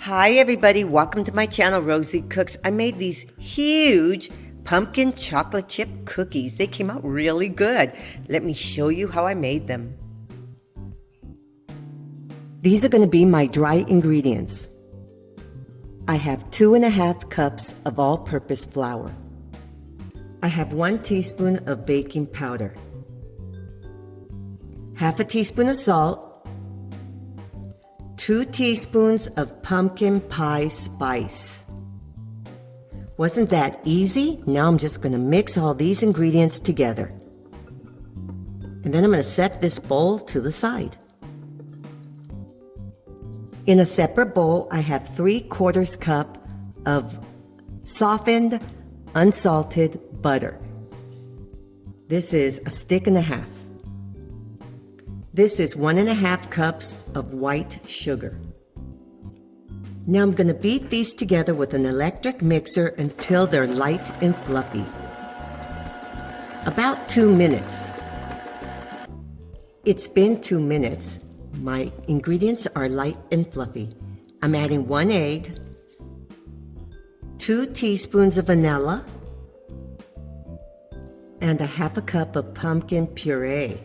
Hi everybody, welcome to my channel, Rosie Cooks. I made these huge pumpkin chocolate chip cookies. They came out really good. Let me show you how I made them. These are going to be my dry ingredients. I have 2½ cups of all-purpose flour. I have 1 teaspoon of baking powder, half a teaspoon of salt, 2 teaspoons of pumpkin pie spice. Wasn't that easy? Now I'm just going to mix all these ingredients together. And then I'm going to set this bowl to the side. In a separate bowl, I have 3/4 cup of softened, unsalted butter. This is a stick and a half. This is 1½ cups of white sugar. Now I'm going to beat these together with an electric mixer until they're light and fluffy. About 2 minutes. It's been 2 minutes. My ingredients are light and fluffy. I'm adding 1 egg, 2 teaspoons of vanilla, and ½ cup of pumpkin puree.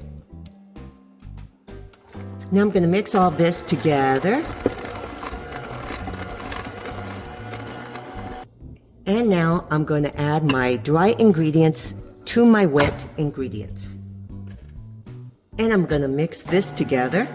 Now I'm going to mix all this together. And now I'm going to add my dry ingredients to my wet ingredients. And I'm going to mix this together.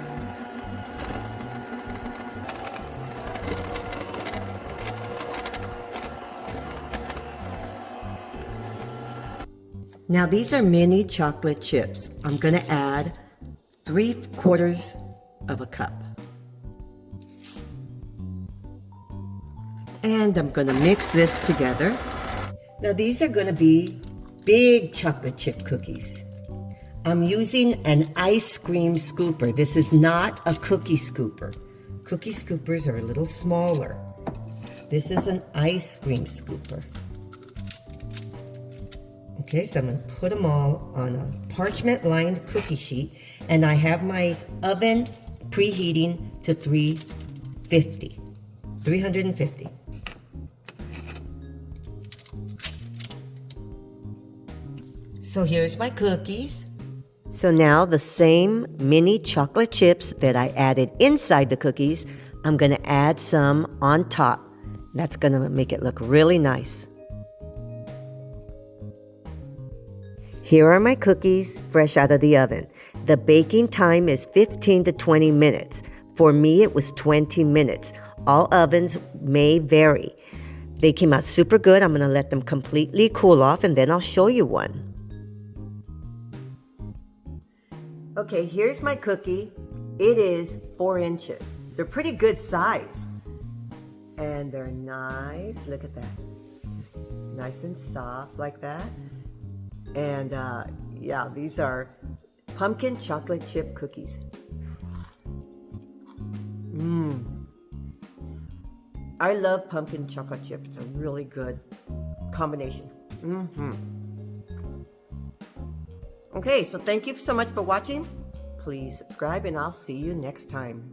Now these are mini chocolate chips. I'm going to add 3/4 of a cup. And I'm going to mix this together. Now these are going to be big chocolate chip cookies. I'm using an ice cream scooper. This is not a cookie scooper. Cookie scoopers are a little smaller. This is an ice cream scooper. Okay, so I'm going to put them all on a parchment-lined cookie sheet, and I have my oven preheating to 350. So here's my cookies. So now the same mini chocolate chips that I added inside the cookies, I'm going to add some on top. That's going to make it look really nice. Here are my cookies fresh out of the oven. The baking time is 15 to 20 minutes. For me, it was 20 minutes. All ovens may vary. They came out super good. I'm going to let them completely cool off, and then I'll show you one. Okay, here's my cookie. It is 4 inches. They're pretty good size. And they're nice. Look at that. Just nice and soft like that. And yeah, these are pumpkin chocolate chip cookies. I love pumpkin chocolate chip. It's a really good combination. Okay, so thank you so much for watching. Please subscribe and I'll see you next time.